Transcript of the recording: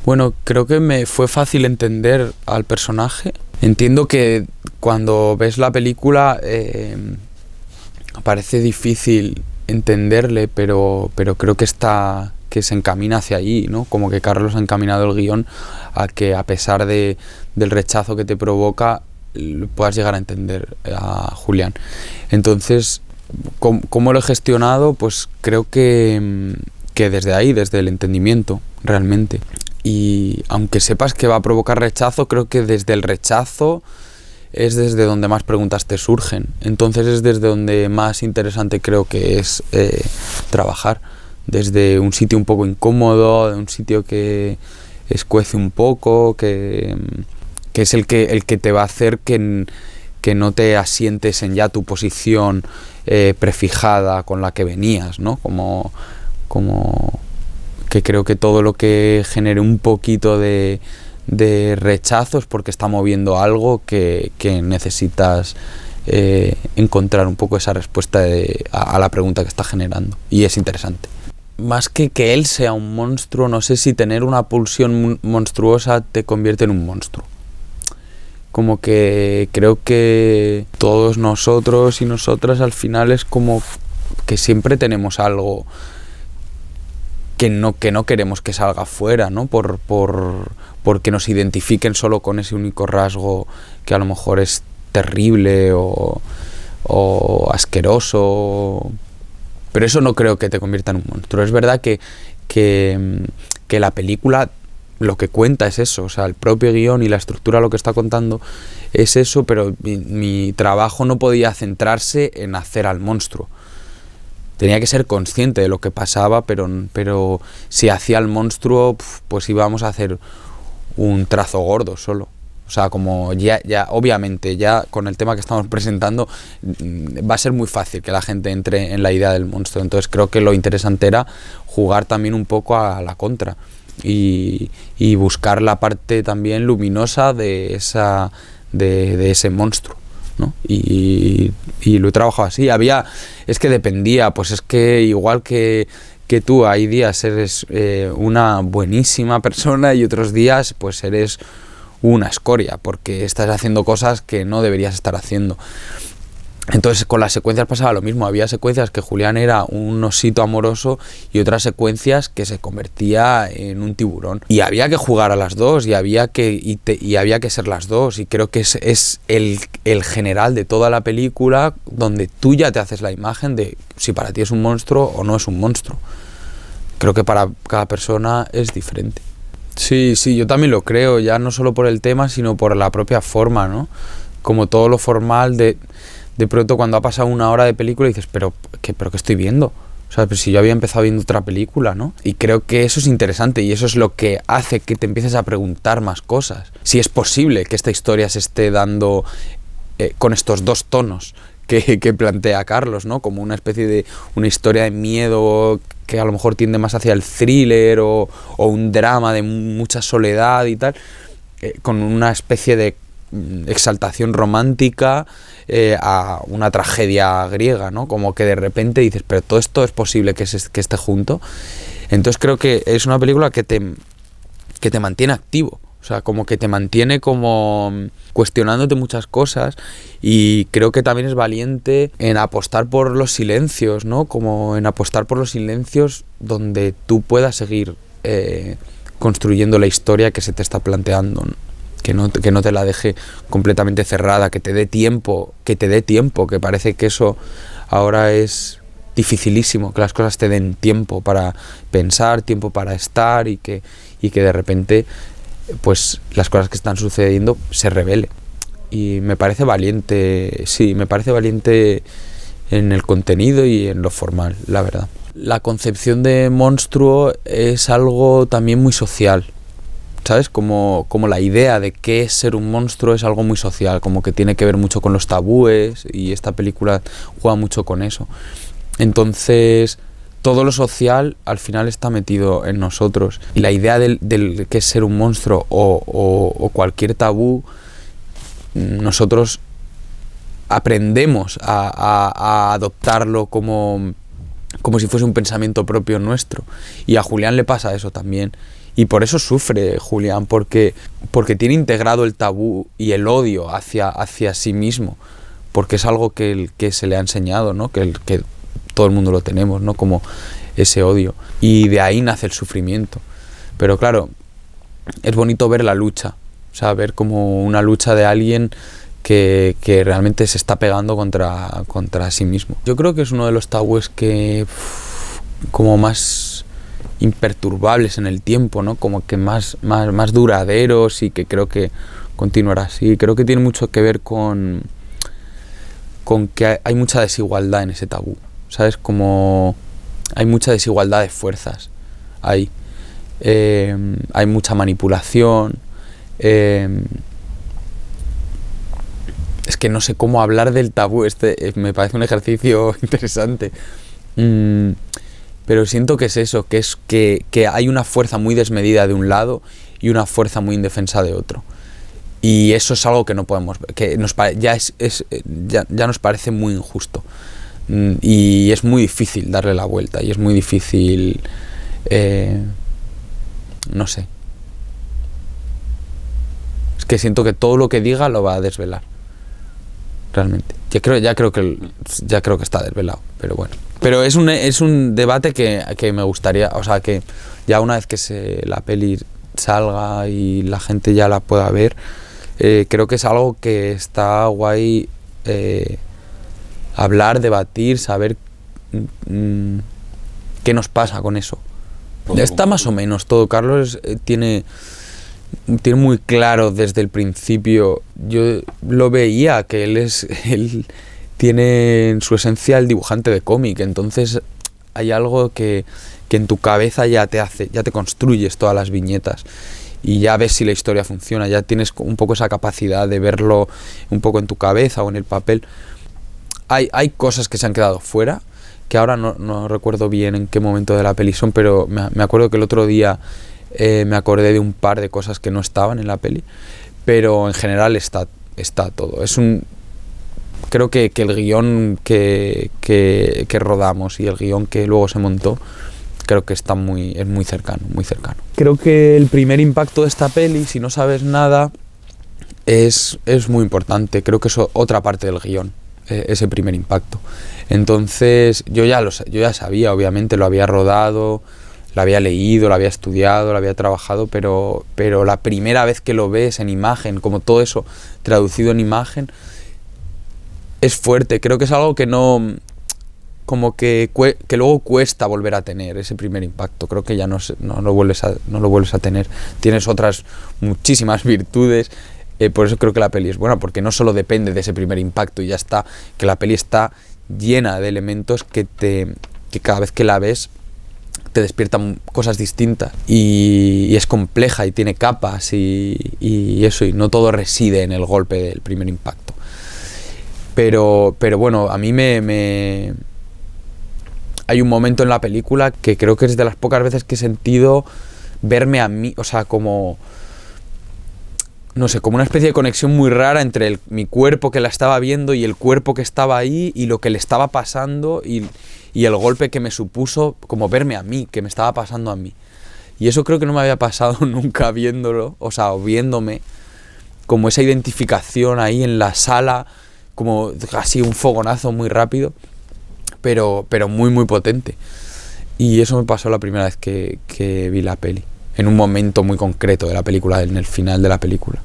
Bueno, creo que me fue fácil entender al personaje. Entiendo que cuando ves la película parece difícil entenderle, pero creo que se encamina hacia allí, ¿no? Como que Carlos ha encaminado el guión a que, a pesar del rechazo que te provoca, puedas llegar a entender a Julián. Entonces, ¿cómo lo he gestionado? Pues creo que desde ahí, desde el entendimiento, realmente. Y aunque sepas que va a provocar rechazo, creo que desde el rechazo es desde donde más preguntas te surgen. Entonces es desde donde más interesante creo que es trabajar. Desde un sitio un poco incómodo, de un sitio que escuece un poco, que es el que te va a hacer que no te asientes en ya tu posición prefijada con la que venías, ¿no? Como que creo que todo lo que genere un poquito de rechazo es porque está moviendo algo que necesitas encontrar un poco esa respuesta a la pregunta que está generando, y es interesante. Más que él sea un monstruo, no sé si tener una pulsión monstruosa te convierte en un monstruo. Como que creo que todos nosotros y nosotras al final es como que siempre tenemos algo que no queremos que salga fuera, ¿no? Porque nos identifiquen solo con ese único rasgo que a lo mejor es terrible o asqueroso. Pero eso no creo que te convierta en un monstruo. Es verdad que la película lo que cuenta es eso, o sea, el propio guión y la estructura lo que está contando es eso, pero mi trabajo no podía centrarse en hacer al monstruo. Tenía que ser consciente de lo que pasaba, pero si hacía el monstruo, pues íbamos a hacer un trazo gordo solo. O sea, como ya obviamente, ya con el tema que estamos presentando, va a ser muy fácil que la gente entre en la idea del monstruo. Entonces creo que lo interesante era jugar también un poco a la contra y buscar la parte también luminosa de ese monstruo, ¿no? Y lo he trabajado así. Es que dependía, pues es que igual que tú, hay días eres una buenísima persona y otros días pues eres una escoria porque estás haciendo cosas que no deberías estar haciendo. Entonces con las secuencias pasaba lo mismo. Había secuencias que Julián era un osito amoroso y otras secuencias que se convertía en un tiburón. Y había que jugar a las dos y había que ser las dos. Y creo que es el general de toda la película, donde tú ya te haces la imagen de si para ti es un monstruo o no es un monstruo. Creo que para cada persona es diferente. Sí, yo también lo creo, ya no solo por el tema, sino por la propia forma, ¿no? Como todo lo formal de pronto cuando ha pasado una hora de película dices, ¿pero qué estoy viendo? O sea, pues si yo había empezado viendo otra película, ¿no? Y creo que eso es interesante y eso es lo que hace que te empieces a preguntar más cosas. Si es posible que esta historia se esté dando con estos dos tonos que plantea Carlos, ¿no? Como una especie de una historia de miedo que a lo mejor tiende más hacia el thriller o un drama de mucha soledad y tal, con una especie de exaltación romántica a una tragedia griega, ¿no? Como que de repente dices, pero todo esto es posible que esté junto. Entonces creo que es una película que te mantiene activo, o sea, como que te mantiene como cuestionándote muchas cosas, y creo que también es valiente en apostar por los silencios, ¿no? Como en apostar por los silencios donde tú puedas seguir construyendo la historia que se te está planteando, ¿no? Que no te la deje completamente cerrada, que te dé tiempo, que parece que eso ahora es dificilísimo, que las cosas te den tiempo para pensar, tiempo para estar, y que de repente pues las cosas que están sucediendo se revelen. Y me parece valiente, sí, me parece valiente en el contenido y en lo formal, la verdad. La concepción de monstruo es algo también muy social, ¿sabes? Como la idea de qué es ser un monstruo es algo muy social, como que tiene que ver mucho con los tabúes, y esta película juega mucho con eso. Entonces, todo lo social al final está metido en nosotros. Y la idea del que es ser un monstruo o cualquier tabú, nosotros aprendemos a adoptarlo como si fuese un pensamiento propio nuestro. Y a Julián le pasa eso también. Y por eso sufre Julián, porque tiene integrado el tabú y el odio hacia sí mismo, porque es algo que se le ha enseñado, ¿no? Que todo el mundo lo tenemos, ¿no? Como ese odio. Y de ahí nace el sufrimiento. Pero claro, es bonito ver la lucha, o sea, ver como una lucha de alguien que realmente se está pegando contra sí mismo. Yo creo que es uno de los tabúes que como más imperturbables en el tiempo, ¿no? Como que más duraderos, y que creo que continuará así. Creo que tiene mucho que ver con que hay mucha desigualdad en ese tabú, ¿sabes? Como hay mucha desigualdad de fuerzas ahí. Hay mucha manipulación. Es que no sé cómo hablar del tabú. Me parece un ejercicio interesante. Pero siento que es eso, que hay una fuerza muy desmedida de un lado y una fuerza muy indefensa de otro. Y eso es algo que no podemos ver, que ya nos parece muy injusto. Y es muy difícil darle la vuelta, y es muy difícil, no sé. Es que siento que todo lo que diga lo va a desvelar. Realmente. Ya creo que está desvelado, pero bueno. Pero es un debate que me gustaría, o sea, que ya una vez que la peli salga y la gente ya la pueda ver, creo que es algo que está guay hablar, debatir, saber qué nos pasa con eso. Está más o menos todo. Carlos tiene muy claro desde el principio. Yo lo veía que él tiene en su esencia el dibujante de cómic, entonces hay algo que en tu cabeza ya te construyes todas las viñetas y ya ves si la historia funciona, ya tienes un poco esa capacidad de verlo un poco en tu cabeza o en el papel. Hay cosas que se han quedado fuera, que ahora no recuerdo bien en qué momento de la peli son, pero me acuerdo que el otro día me acordé de un par de cosas que no estaban en la peli, pero en general está todo. Creo que el guión que rodamos y el guión que luego se montó, creo que es muy cercano, muy cercano. Creo que el primer impacto de esta peli, si no sabes nada, es muy importante. Creo que es otra parte del guión, ese primer impacto. Entonces yo ya sabía, obviamente lo había rodado, lo había leído, lo había estudiado, lo había trabajado, pero la primera vez que lo ves en imagen, como todo eso traducido en imagen, es fuerte. Creo que es algo que no, como que luego cuesta volver a tener ese primer impacto. Creo que ya no lo vuelves a tener. Tienes otras muchísimas virtudes. Por eso creo que la peli es buena, porque no solo depende de ese primer impacto y ya está, que la peli está llena de elementos que cada vez que la ves te despiertan cosas distintas, y es compleja y tiene capas y eso, y no todo reside en el golpe del primer impacto. Pero bueno, a mí hay un momento en la película que creo que es de las pocas veces que he sentido verme a mí, o sea, como, no sé, como una especie de conexión muy rara entre mi cuerpo que la estaba viendo y el cuerpo que estaba ahí y lo que le estaba pasando y el golpe que me supuso como verme a mí, que me estaba pasando a mí. Y eso creo que no me había pasado nunca viéndolo, o sea, o viéndome, como esa identificación ahí en la sala, como así un fogonazo muy rápido, pero muy muy potente. Y eso me pasó la primera vez que vi la peli, en un momento muy concreto de la película, en el final de la película.